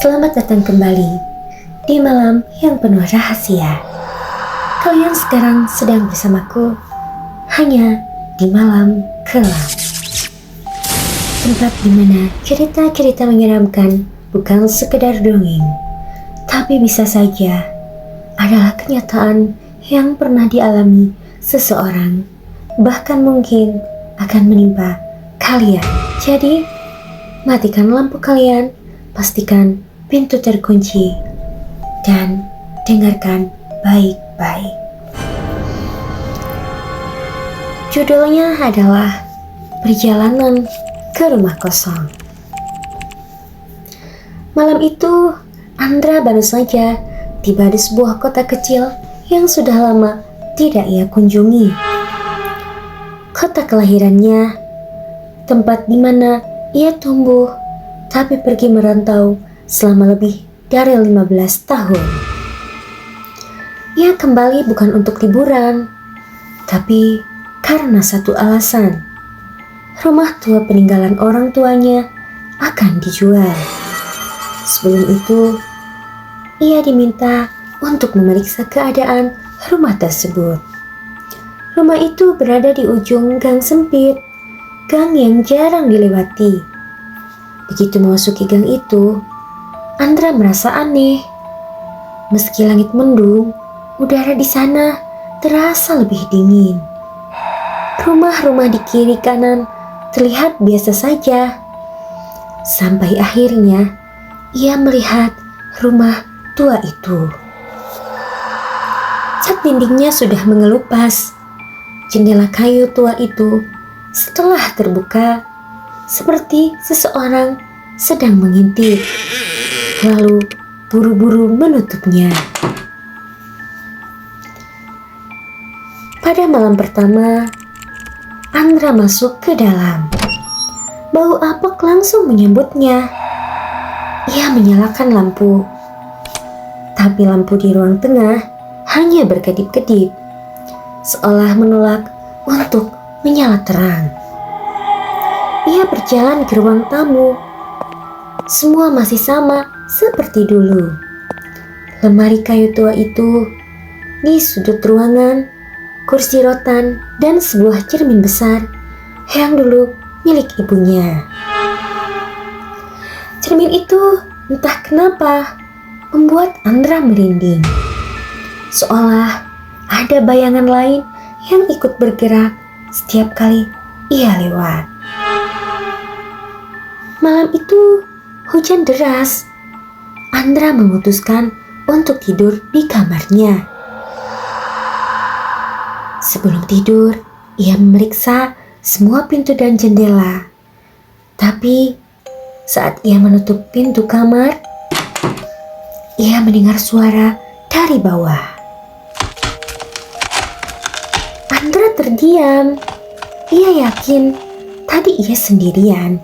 Selamat datang kembali di malam yang penuh rahasia. Kalian sekarang sedang bersamaku hanya di malam kelam, tempat dimana cerita-cerita menyeramkan bukan sekedar dongeng, tapi bisa saja adalah kenyataan yang pernah dialami seseorang, bahkan mungkin akan menimpa kalian. Jadi, matikan lampu kalian, pastikan pintu terkunci, dan dengarkan baik-baik. Judulnya adalah Perjalanan ke Rumah Kosong. Malam itu, Andra baru saja tiba di sebuah kota kecil yang sudah lama tidak ia kunjungi. Kota kelahirannya, tempat di mana ia tumbuh, tapi pergi merantau selama lebih dari 15 tahun. Ia kembali bukan untuk liburan, tapi karena satu alasan. Rumah tua peninggalan orang tuanya akan dijual. Sebelum itu, ia diminta untuk memeriksa keadaan rumah tersebut. Rumah itu berada di ujung gang sempit, gang yang jarang dilewati. Begitu memasuki gang itu, Andra merasa aneh. Meski langit mendung, udara di sana terasa lebih dingin. Rumah-rumah di kiri kanan terlihat biasa saja. Sampai akhirnya ia melihat rumah tua itu. Cat dindingnya sudah mengelupas. Jendela kayu tua itu setelah terbuka, seperti seseorang sedang mengintip, lalu buru-buru menutupnya. Pada malam pertama, Andra masuk ke dalam. Bau apek langsung menyambutnya. Ia menyalakan lampu, tapi lampu di ruang tengah hanya berkedip-kedip, seolah menolak untuk menyala terang. Ia berjalan ke ruang tamu. Semua masih sama seperti dulu. Lemari kayu tua itu di sudut ruangan, kursi rotan, dan sebuah cermin besar yang dulu milik ibunya. Cermin itu entah kenapa membuat Andra merinding, seolah ada bayangan lain yang ikut bergerak setiap kali ia lewat. Malam itu hujan deras. Andra memutuskan untuk tidur di kamarnya. Sebelum tidur, ia memeriksa semua pintu dan jendela. Tapi saat ia menutup pintu kamar, ia mendengar suara dari bawah. Andra terdiam. Ia yakin tadi ia sendirian.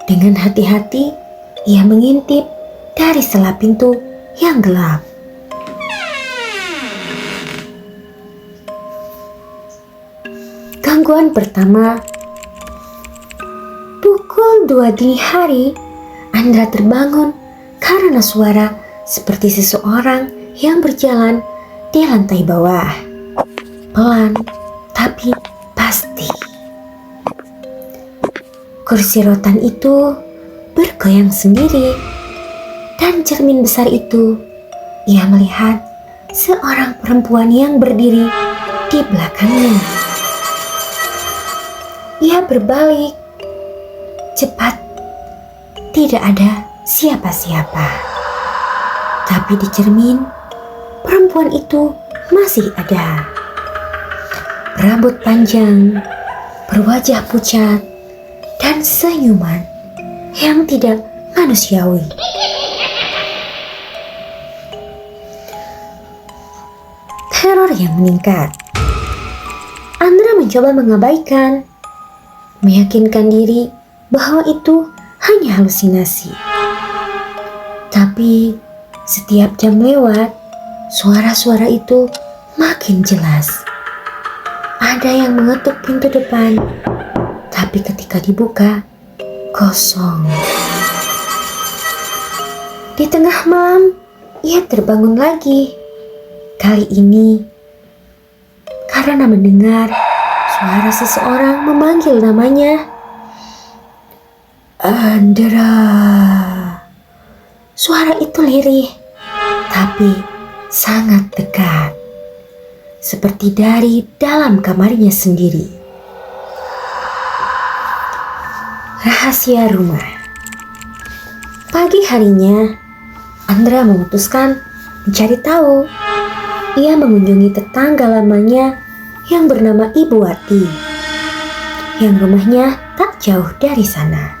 Dengan hati-hati, ia mengintip dari sela pintu yang gelap. Gangguan pertama. Pukul 2 dini hari, Andra terbangun karena suara seperti seseorang yang berjalan di lantai bawah. Pelan, tapi pasti. Kursi rotan itu bergoyang sendiri, dan cermin besar itu ia melihat seorang perempuan yang berdiri di belakangnya. Ia berbalik cepat, tidak ada siapa-siapa. Tapi di cermin, perempuan itu masih ada. Rambut panjang, berwajah pucat, dan senyuman yang tidak manusiawi. Teror yang meningkat. Andra mencoba mengabaikan, meyakinkan diri bahwa itu hanya halusinasi. Tapi setiap jam lewat, suara-suara itu makin jelas. Ada yang mengetuk pintu depan, tapi ketika dibuka, kosong. Di tengah malam, ia terbangun lagi. Kali ini, karena mendengar suara seseorang memanggil namanya. Andra. Suara itu lirih, tapi sangat dekat. Seperti dari dalam kamarnya sendiri. Rahasia rumah. Pagi harinya, Andra memutuskan mencari tahu. Ia mengunjungi tetangga lamanya yang bernama Ibu Wati, yang rumahnya tak jauh dari sana.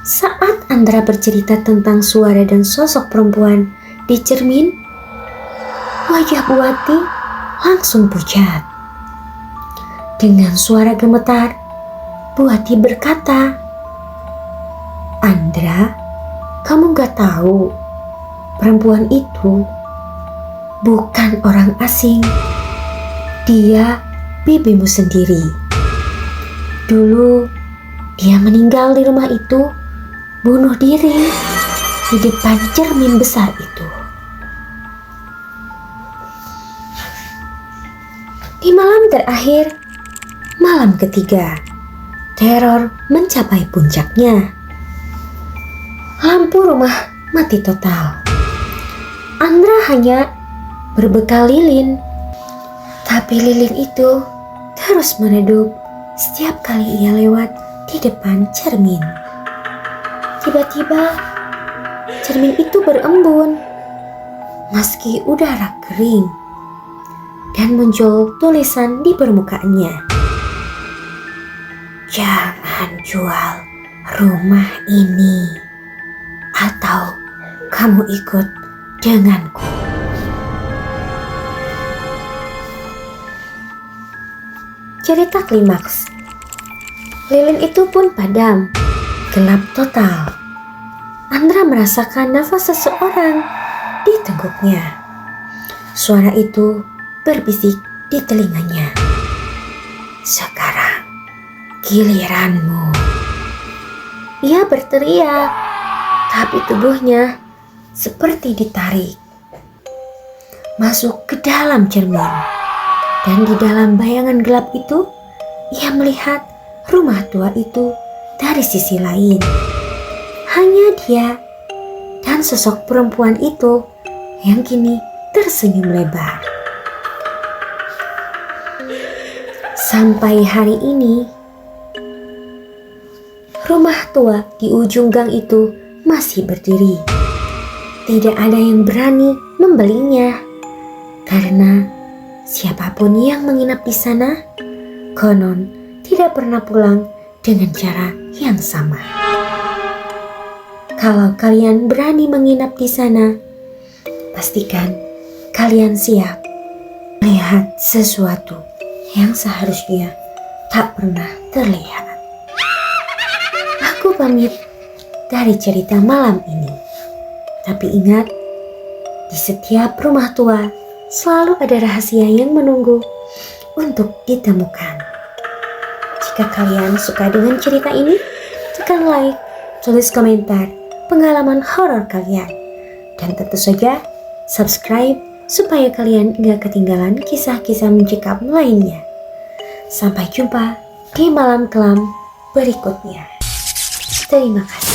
Saat Andra bercerita tentang suara dan sosok perempuan di cermin, wajah Bu Wati langsung pucat. Dengan suara gemetar, Bu Wati berkata, "Andra, kamu gak tahu perempuan itu bukan orang asing. Dia bibimu sendiri. Dulu dia meninggal di rumah itu, bunuh diri di depan cermin besar itu." Di malam terakhir, malam ketiga, teror mencapai puncaknya. Lampu rumah mati total. Andra hanya berbekal lilin, tapi lilin itu terus meredup setiap kali ia lewat di depan cermin. Tiba-tiba cermin itu berembun meski udara kering, dan muncul tulisan di permukaannya, "Jangan jual rumah ini, atau kamu ikut denganku." Cerita klimaks. Lilin itu pun padam, gelap total. Andra merasakan nafas seseorang di tengkuknya. Suara itu berbisik di telinganya, "Sekarang giliranmu." Ia berteriak, tapi tubuhnya seperti ditarik masuk ke dalam cermin. Dan di dalam bayangan gelap itu, ia melihat rumah tua itu dari sisi lain. Hanya dia dan sosok perempuan itu yang kini tersenyum lebar. Sampai hari ini, rumah tua di ujung gang itu masih berdiri. Tidak ada yang berani membelinya, karena siapapun yang menginap di sana, konon tidak pernah pulang dengan cara yang sama. Kalau kalian berani menginap di sana, pastikan kalian siap melihat sesuatu yang seharusnya tak pernah terlihat. Aku pamit dari cerita malam ini. Tapi ingat, di setiap rumah tua selalu ada rahasia yang menunggu untuk ditemukan. Jika kalian suka dengan cerita ini, tekan like, tulis komentar pengalaman horor kalian, dan tentu saja subscribe supaya kalian gak ketinggalan kisah-kisah mencekam lainnya. Sampai jumpa di malam kelam berikutnya. Terima kasih.